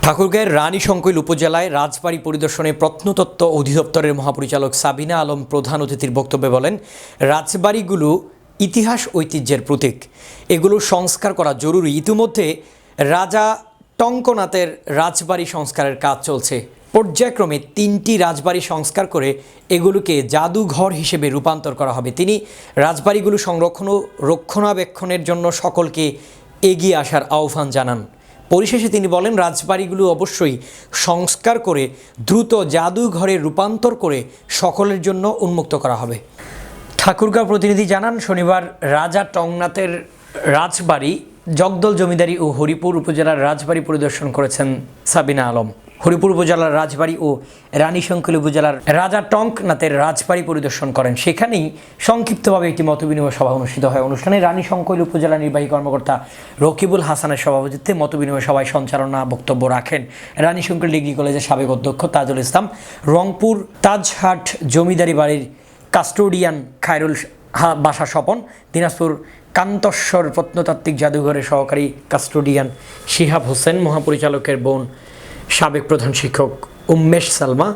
ঠাকুরগাঁয়ের রানীশংকৈল উপজেলায় রাজবাড়ী পরিদর্শনে প্রত্নতত্ত্ব অধিদপ্তরের মহাপরিচালক সাবিনা আলম প্রধান অতিথির বক্তব্যে বলেন, রাজবাড়িগুলো ইতিহাস ঐতিহ্যের প্রতীক, এগুলো সংস্কার করা জরুরি। ইতিমধ্যে রাজা টঙ্কনাথের রাজবাড়ি সংস্কারের কাজ চলছে। পর্যায়ক্রমে 3টি রাজবাড়ি সংস্কার করে এগুলোকে জাদুঘর হিসেবে রূপান্তর করা হবে। তিনি রাজবাড়িগুলো সংরক্ষণ ও রক্ষণাবেক্ষণের জন্য সকলকে এগিয়ে আসার আহ্বান জানান। পরিশেষে তিনি বলেন, রাজবাড়িগুলো অবশ্যই সংস্কার করে দ্রুত জাদুঘরে রূপান্তর করে সকলের জন্য উন্মুক্ত করা হবে। ঠাকুরগাঁও প্রতিনিধি জানান, শনিবার রাজা টংনাথের রাজবাড়ি, জগদল জমিদারি ও হরিপুর উপজেলার রাজবাড়ি পরিদর্শন করেছেন সাবিনা আলম। হরিপুর উপজেলার রাজবাড়ি ও রানীশংকৈল উপজেলার রাজা টঙ্কনাথের রাজবাড়ি পরিদর্শন করেন। সেখানেই সংক্ষিপ্তভাবে একটি মতবিনিময় সভা অনুষ্ঠিত হয়। অনুষ্ঠানে রানীশংকৈল উপজেলা নির্বাহী কর্মকর্তা রকিবুল হাসানের সভাপতিত্বে মতবিনিময় সভায় সঞ্চালনা বক্তব্য রাখেন রানীশংকৈল ডিগ্রি কলেজের সাবেক অধ্যক্ষ তাজুল ইসলাম, রংপুর তাজহাট জমিদারি বাড়ির কাস্টোডিয়ান খায়রুল বাসা স্বপন, দিনাজপুর কান্তস্বর প্রত্নতাত্ত্বিক জাদুঘরের সহকারী কাস্টোডিয়ান শিহাব হোসেন, মহাপরিচালকের বোন সাবেক প্রধান শিক্ষক উম্মেশ সালমা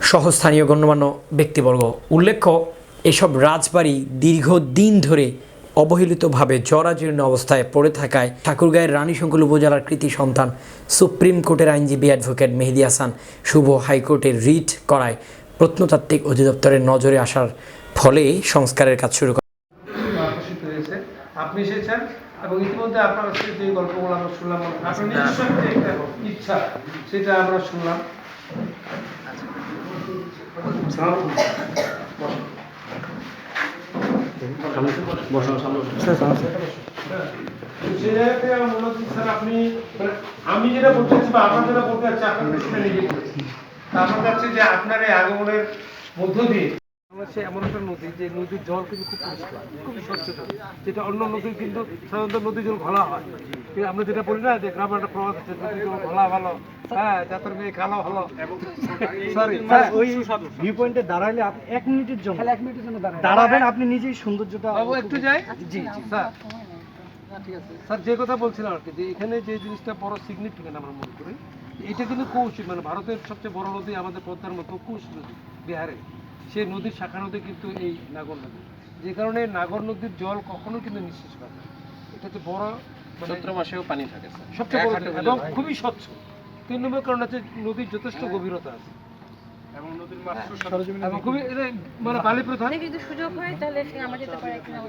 সহ স্থানীয় গণ্যমান্য ব্যক্তিবর্গ। উল্লেখ্য, এসব রাজবাড়ি দীর্ঘদিন ধরে অবহেলিতভাবে জরাজীর্ণ অবস্থায় পড়ে থাকায় ঠাকুরগাঁয়ের রানীশংকৈল উপজেলার কৃতি সন্তান সুপ্রিম কোর্টের আইনজীবী অ্যাডভোকেট মেহেদী হাসান শুভ হাইকোর্টের রিট করায় প্রত্নতাত্ত্বিক অধিদপ্তরের নজরে আসার ফলে সংস্কারের কাজ শুরু করে। আপনি এসেছেন এবং ইতিমধ্যে আপনার সাথে যে গল্পগুলো আমরা শুনলাম, আপনার নিজস্ব একটা ইচ্ছা সেটা আমরা শুনলাম। সেই জায়গা থেকে আমার মনে হচ্ছে স্যার, আপনি আমি যেটা বলতে চাচ্ছি বা আপনার যেটা বলতে চাচ্ছি আপনার সেটা নিজে বলেছি। আমার কাছে যে আপনার এই আগমনের মধ্য দিয়ে এমন একটা নদী, যে নদীর জল কিন্তু খুব পরিষ্কার, খুবই স্বচ্ছ জল, যেটা অন্য নদীর কিন্তু সাধারণত নদীর জল ঘোলা হয়। আমরা যেটা বলি না যে গ্রামের একটা প্রবাদ আছে, নদীর জল ঘোলা ভালো, হ্যাঁ, যাতে মেয়ে কালো ভালো। সরি স্যার, ওই ভিউ পয়েন্টে দাঁড়াইলে আপনি 1 মিনিটের জন্য দাঁড়াবেন, আপনি নিজেই সৌন্দর্যটা একটু যাই। জি স্যার, ঠিক আছে স্যার, যে কথা বলছিলাম আর কি, যে এখানে যে জিনিসটা বড় সিগনিফিকেন্ট আমরা মনে করি, এটা কিন্তু কৌশি, মানে ভারতের সবচেয়ে বড় নদী আমাদের পদ্মার মতো কৌশি নদী বিহারে, সেই নদীর শাখা নদী কিন্তু এই নাগর নদী, যে কারণে নাগর নদীর জল কখনো কিন্তু নিঃশেষ হয় না। এটা হচ্ছে বড়, চৈত্র মাসেও পানি থাকে সবচেয়ে বড় এবং খুবই স্বচ্ছ। 3 নম্বর কারণ হচ্ছে নদীর যথেষ্ট গভীরতা আছে এবং নদীর মাত্র এবং খুবই মানে বালি প্রধান। যদি সুযোগ হয় তাহলে সে আমার যেতে পারে কিনা,